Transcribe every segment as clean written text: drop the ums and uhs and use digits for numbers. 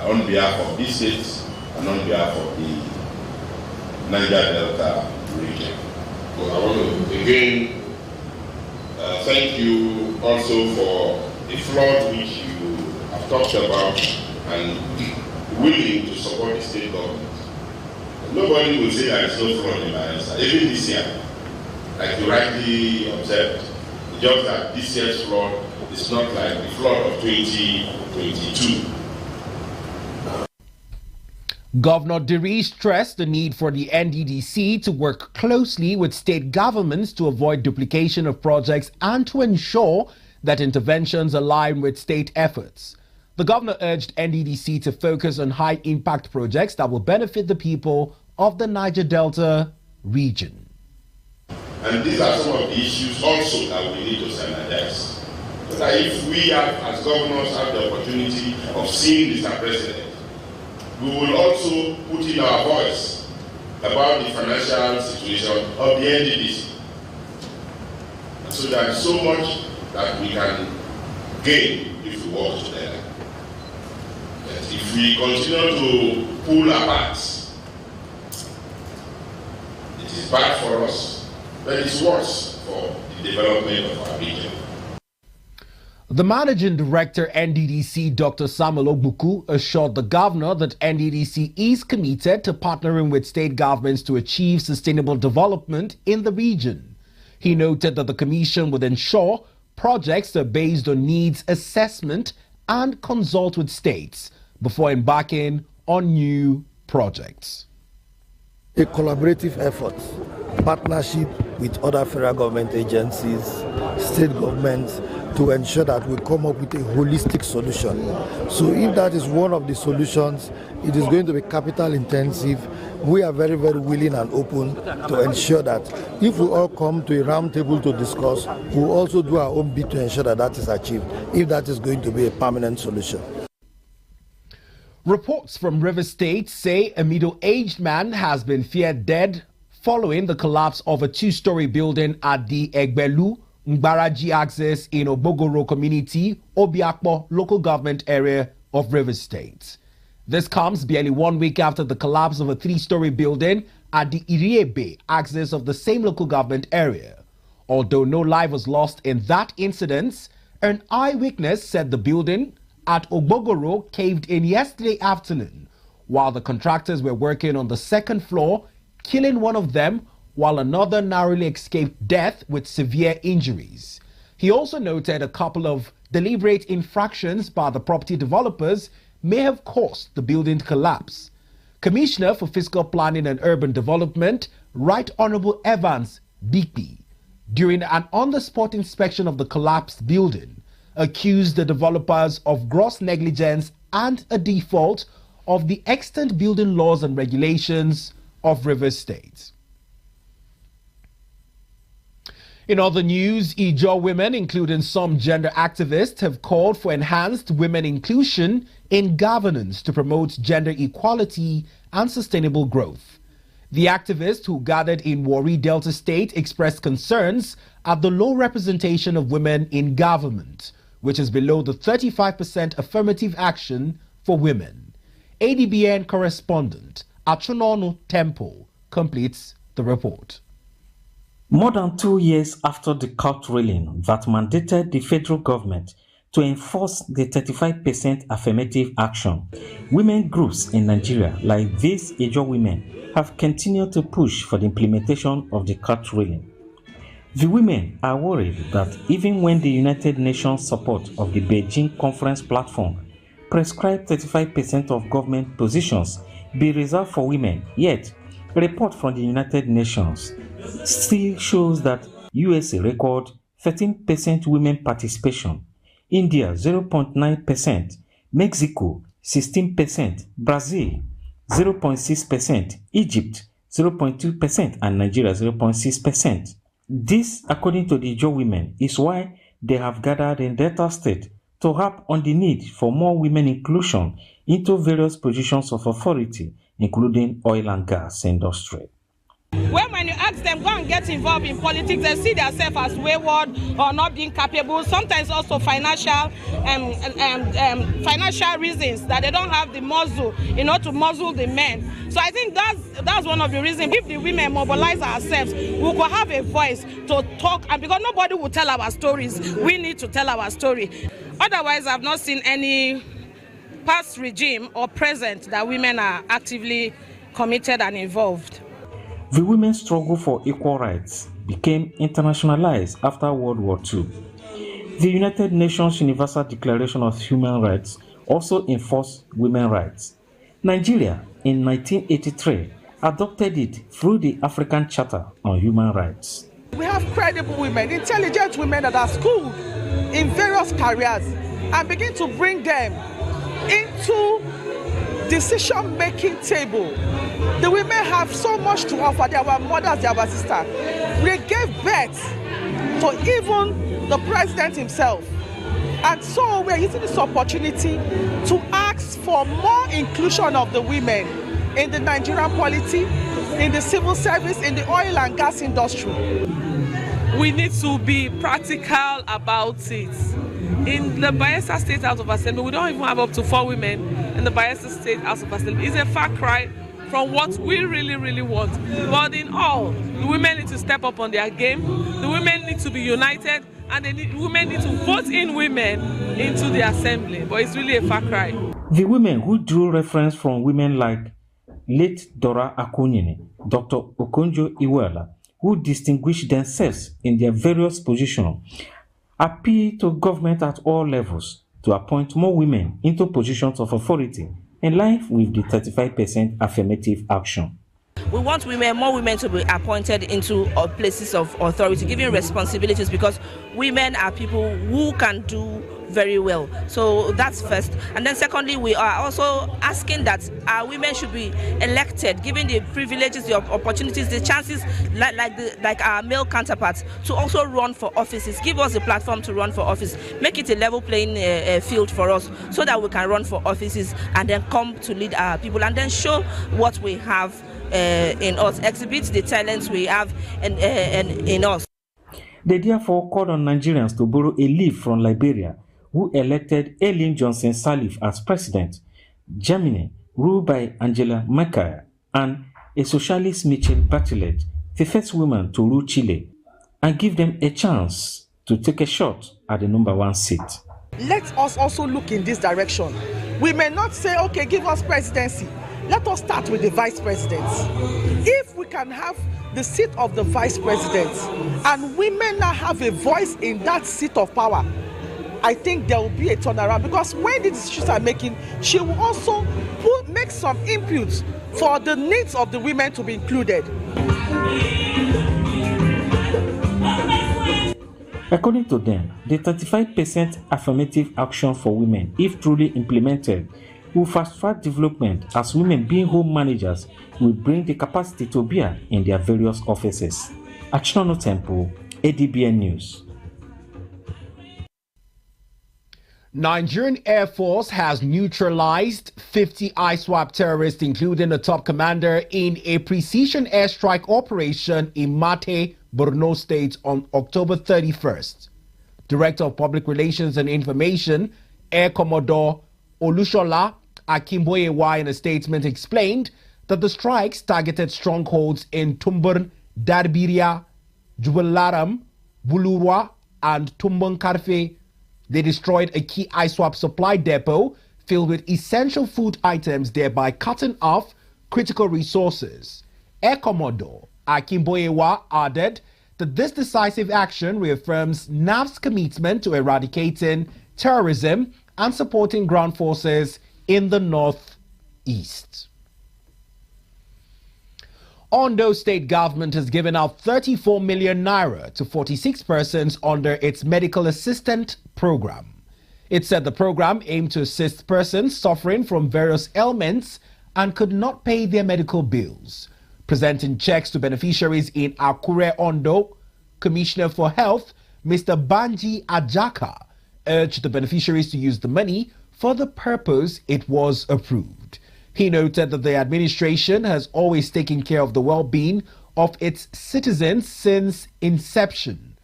on behalf of this state and on behalf of the Niger Delta region. So I want to again thank you also for the flood which you have talked about and willing to support the state government. Nobody will say there is no fraud in Bayelsa. Even this year, like you rightly observed, just that this year's flood is not like the flood of 2022. Governor Diri stressed the need for the NDDC to work closely with state governments to avoid duplication of projects and to ensure that interventions align with state efforts. The governor urged NDDC to focus on high-impact projects that will benefit the people of the Niger Delta region. And these are some of the issues also that we need to synergize. So that if we have, as governors, have the opportunity of seeing Mr. President, we will also put in our voice about the financial situation of the NDDC. So there is so much that we can gain if we work together. But if we continue to pull apart, it is bad for us, but it's worse for the development of our region. The Managing Director, NDDC, Dr. Samuel Ogbuku, assured the governor that NDDC is committed to partnering with state governments to achieve sustainable development in the region. He noted that the commission would ensure projects are based on needs assessment and consult with states before embarking on new projects. A collaborative effort, partnership with other federal government agencies, state governments, to ensure that we come up with a holistic solution. So if that is one of the solutions, it is going to be capital intensive. We are very, very willing and open to ensure that if we all come to a round table to discuss, we'll also do our own bit to ensure that that is achieved, if that is going to be a permanent solution. Reports from Rivers State say a middle-aged man has been feared dead following the collapse of a two-story building at the Egbelu Ngbaraji axis in Obogoro community, Obiakpo local government area of Rivers State. This comes barely 1 week after the collapse of a three-story building at the Iriebe axis of the same local government area. Although no life was lost in that incident, an eyewitness said the building at Obogoro caved in yesterday afternoon while the contractors were working on the second floor, killing one of them while another narrowly escaped death with severe injuries. He also noted a couple of deliberate infractions by the property developers may have caused the building to collapse. Commissioner for Fiscal Planning and Urban Development, Right Honorable Evans Bigby, during an on-the-spot inspection of the collapsed building, accused the developers of gross negligence and a default of the extant building laws and regulations of Rivers State. In other news, Ijaw women, including some gender activists, have called for enhanced women inclusion in governance to promote gender equality and sustainable growth. The activists who gathered in Warri Delta State expressed concerns at the low representation of women in government, which is below the 35% affirmative action for women. ADBN correspondent Achunonu Temple completes the report. More than 2 years after the court ruling that mandated the federal government to enforce the 35% affirmative action, women groups in Nigeria, like these Ijaw women, have continued to push for the implementation of the court ruling. The women are worried that even when the United Nations support of the Beijing Conference platform prescribed 35% of government positions be reserved for women, yet a report from the United Nations still shows that USA record 13% women participation, India 0.9%, Mexico 16%, Brazil 0.6%, Egypt 0.2%, and Nigeria 0.6%. This, according to the Ijaw women, is why they have gathered in Delta State to harp on the need for more women inclusion into various positions of authority, including oil and gas industry. When you ask them, go and get involved in politics, they see themselves as wayward or not being capable. Sometimes also financial reasons that they don't have the muscle, to muzzle the men. So I think that's one of the reasons. If the women mobilize ourselves, we could have a voice to talk, and because nobody will tell our stories, we need to tell our story. Otherwise, I've not seen any past regime or present that women are actively committed and involved. The women's struggle for equal rights became internationalized after World War II. The United Nations Universal Declaration of Human Rights also enforced women's rights. Nigeria, in 1983, adopted it through the African Charter on Human Rights. We have credible women, intelligent women that are schooled in various careers and begin to bring them into decision-making table. The women have so much to offer. They are our mothers, they are our sisters. They gave birth to even the president himself. And so we are using this opportunity to ask for more inclusion of the women in the Nigerian polity, in the civil service, in the oil and gas industry. We need to be practical about it. In the Bayelsa State House of Assembly, we don't even have up to 4 women in the Bayelsa State House of Assembly. It's a far cry from what we really want. But in all, the women need to step up on their game. The women need to be united, and women need to vote in women into the assembly. But it's really a far cry. The women who drew reference from women like late Dora Akunyini, Dr. Okonjo-Iweala, who distinguished themselves in their various positions, appeal to government at all levels to appoint more women into positions of authority in line with the 35% affirmative action. We want more women to be appointed into places of authority, given responsibilities, because women are people who can do very well. So that's first. And then secondly, we are also asking that our women should be elected, given the privileges, the opportunities, the chances, like our male counterparts, to also run for offices. Give us a platform to run for office. Make it a level playing field for us, so that we can run for offices and then come to lead our people, and then show what we have in us, exhibit the talents we have in us. They therefore called on Nigerians to borrow a leaf from Liberia, who elected Ellen Johnson Sirleaf as president, Germany, ruled by Angela Merkel, and a socialist Michelle Bachelet, the first woman to rule Chile, and give them a chance to take a shot at the #1 seat. Let us also look in this direction. We may not say, okay, give us presidency. Let us start with the vice president. If we can have the seat of the vice president and women now have a voice in that seat of power, I think there will be a turnaround, because when the decisions are making, she will also make some inputs for the needs of the women to be included. According to them, the 35% affirmative action for women, if truly implemented, will fast-track development, as women being home managers will bring the capacity to bear in their various offices. Achinono Temple, ADBN News. Nigerian Air Force has neutralized 50 ISWAP terrorists, including the top commander, in a precision airstrike operation in Mate, Borno State on October 31st. Director of Public Relations and Information, Air Commodore Olushola Akimboyewa, in a statement explained that the strikes targeted strongholds in Tumbur, Darbiria, Jubalaram, Bulurwa, and Tumbun Karfe. They destroyed a key ISWAP supply depot filled with essential food items, thereby cutting off critical resources. Air Commodore Akimboyewa added that this decisive action reaffirms NAV's commitment to eradicating terrorism and supporting ground forces in the northeast. Ondo State government has given out 34 million naira to 46 persons under its medical assistant program. It said the program aimed to assist persons suffering from various ailments and could not pay their medical bills. Presenting checks to beneficiaries in Akure, Ondo, Commissioner for Health, Mr. Banji Ajaka, urged the beneficiaries to use the money for the purpose it was approved. He noted that the administration has always taken care of the well-being of its citizens since inception.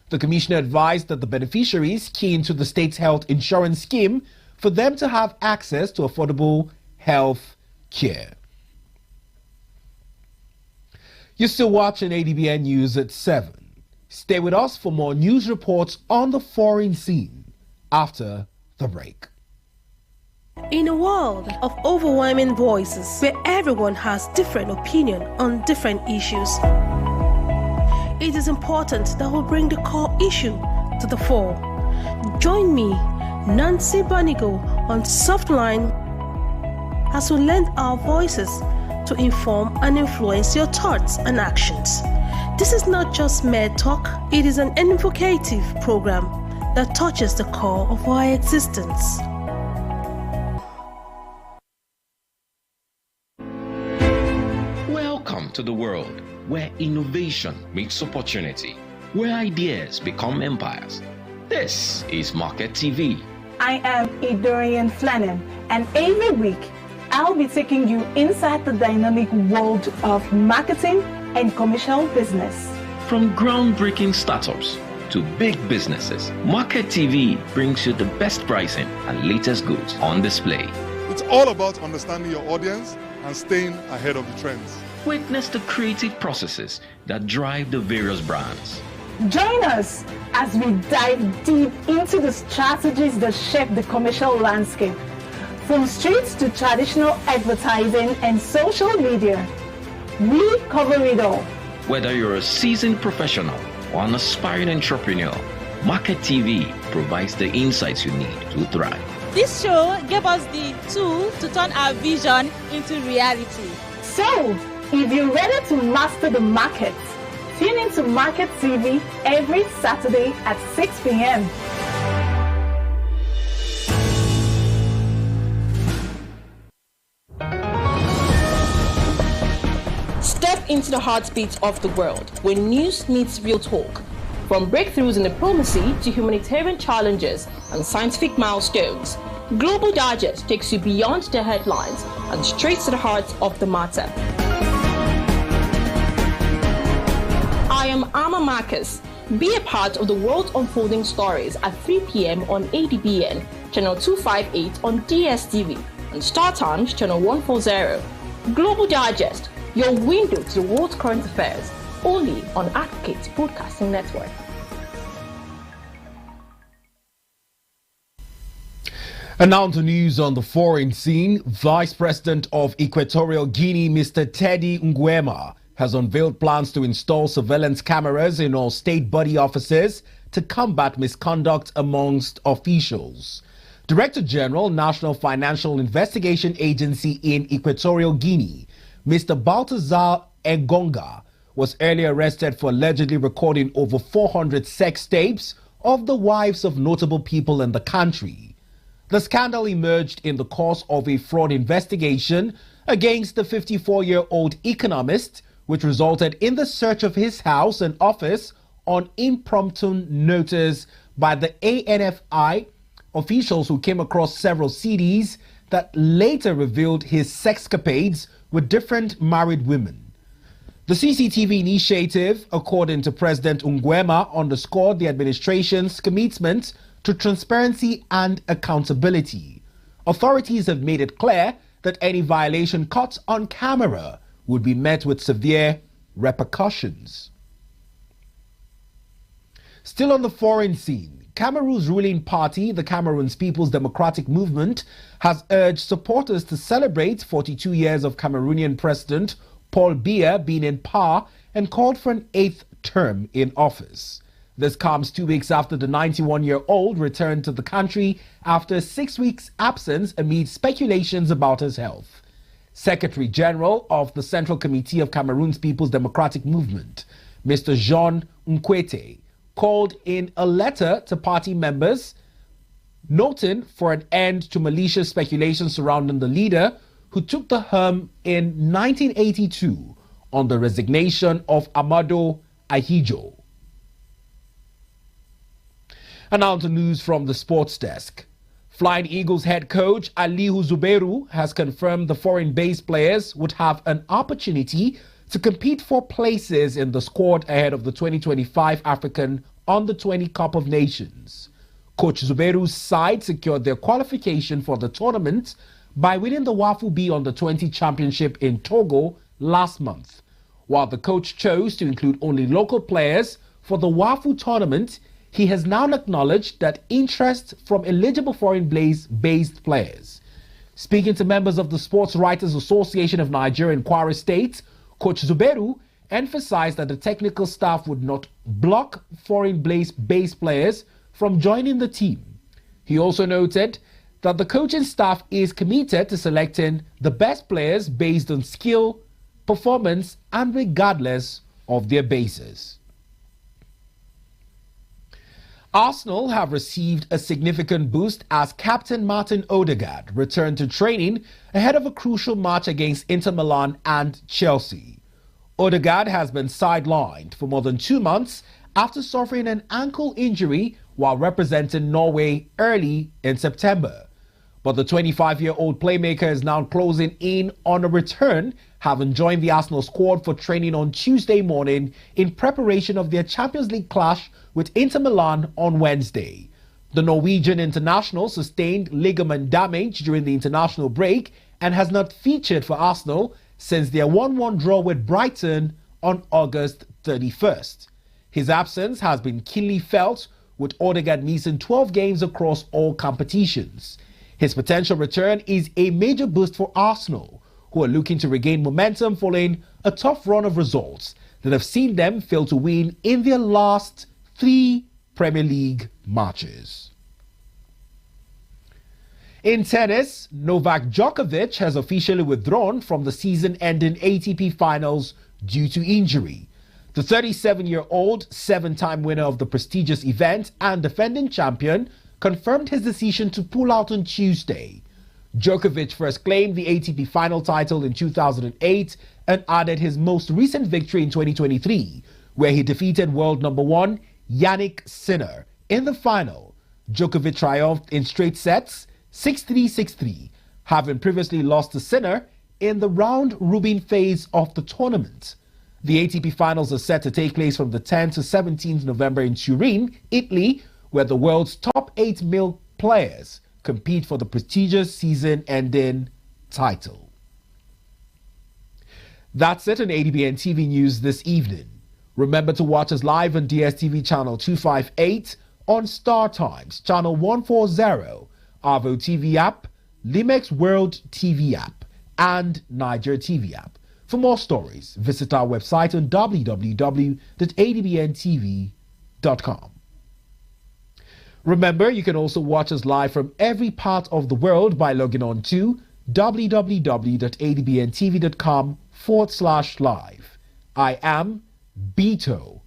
The commissioner advised that the beneficiaries key into the state's health insurance scheme for them to have access to affordable health care. You're still watching ADBN News at 7. Stay with us for more news reports on the foreign scene after the break. In a world of overwhelming voices where everyone has different opinion on different issues, it is important that we bring the core issue to the fore. Join me, Nancy Banigo, on Softline as we lend our voices to inform and influence your thoughts and actions. This is not just mere talk, it is an invocative program that touches the core of our existence. Welcome to the world where innovation meets opportunity, where ideas become empires. This is Market TV. I am Idorian Flannan, and every week I'll be taking you inside the dynamic world of marketing and commercial business. From groundbreaking startups to big businesses, Market TV brings you the best pricing and latest goods on display. It's all about understanding your audience and staying ahead of the trends. Witness the creative processes that drive the various brands. Join us as we dive deep into the strategies that shape the commercial landscape. From streets to traditional advertising and social media, we cover it all. Whether you're a seasoned professional or an aspiring entrepreneur, Market TV provides the insights you need to thrive. This show gave us the tool to turn our vision into reality. So, if you're ready to master the market, tune into Market TV every Saturday at 6 p.m. Step into the heartbeat of the world where news meets real talk. From breakthroughs in diplomacy to humanitarian challenges and scientific milestones, Global Digest takes you beyond the headlines and straight to the heart of the matter. I am Amma Marcus. Be a part of the world unfolding stories at 3 p.m. on ADBN, channel 258 on DSTV, and Star Times, channel 140. Global Digest, your window to the world's current affairs, only on Advocate Broadcasting Network. And now to news on the foreign scene. Vice President of Equatorial Guinea, Mr. Teddy Nguema, has unveiled plans to install surveillance cameras in all state body offices to combat misconduct amongst officials. Director General, National Financial Investigation Agency in Equatorial Guinea, Mr. Baltazar Engonga, was earlier arrested for allegedly recording over 400 sex tapes of the wives of notable people in the country. The scandal emerged in the course of a fraud investigation against the 54-year-old economist, which resulted in the search of his house and office on impromptu notice by the ANFI officials who came across several CDs that later revealed his sexcapades with different married women. The CCTV initiative, according to President Nguema, underscored the administration's commitment to transparency and accountability. Authorities have made it clear that any violation caught on camera would be met with severe repercussions. Still on the foreign scene, Cameroon's ruling party, the Cameroon's People's Democratic Movement, has urged supporters to celebrate 42 years of Cameroonian President Paul Biya being in power and called for an 8th term in office. This comes 2 weeks after the 91-year-old returned to the country after a 6 weeks absence amid speculations about his health. Secretary General of the Central Committee of Cameroon's People's Democratic Movement, Mr. Jean Nkwete, called in a letter to party members noting for an end to malicious speculation surrounding the leader who took the helm in 1982 on the resignation of Amado Ahijo. And now to news from the sports desk. Flying Eagles head coach Alihu Zubeiru has confirmed the foreign-based players would have an opportunity to compete for places in the squad ahead of the 2025 African Under-20 Cup of Nations. Coach Zubeiru's side secured their qualification for the tournament by winning the Wafu B Under-20 Championship in Togo last month. While the coach chose to include only local players for the Wafu tournament, he has now acknowledged that interest from eligible foreign-based players. Speaking to members of the Sports Writers Association of Nigeria in Kwara State, Coach Zubeiru emphasized that the technical staff would not block foreign-based players from joining the team. He also noted that the coaching staff is committed to selecting the best players based on skill, performance, and regardless of their bases. Arsenal have received a significant boost as captain Martin Odegaard returned to training ahead of a crucial match against Inter Milan and Chelsea. Odegaard has been sidelined for more than 2 months after suffering an ankle injury while representing Norway early in September. But the 25-year-old playmaker is now closing in on a return, having joined the Arsenal squad for training on Tuesday morning in preparation of their Champions League clash with Inter Milan on Wednesday. The Norwegian international sustained ligament damage during the international break and has not featured for Arsenal since their 1-1 draw with Brighton on August 31st. His absence has been keenly felt, with Odegaard missing 12 games across all competitions. His potential return is a major boost for Arsenal, who are looking to regain momentum following a tough run of results that have seen them fail to win in their last 3 Premier League matches. In tennis, Novak Djokovic has officially withdrawn from the season-ending ATP Finals due to injury. The 37-year-old, 7-time winner of the prestigious event and defending champion, confirmed his decision to pull out on Tuesday. Djokovic first claimed the ATP final title in 2008 and added his most recent victory in 2023, where he defeated world number 1 Yannick Sinner in the final. Djokovic triumphed in straight sets, 6-3, 6-3, having previously lost to Sinner in the round-robin phase of the tournament. The ATP finals are set to take place from the 10th to 17th November in Turin, Italy, where the world's top 8 male players compete for the prestigious season-ending title. That's it on ADBN TV News this evening. Remember to watch us live on DSTV channel 258, on Star Times channel 140, Avo TV app, Limex World TV app, and Niger TV app. For more stories, visit our website on www.adbntv.com. Remember, you can also watch us live from every part of the world by logging on to www.adbntv.com/live. I am Beto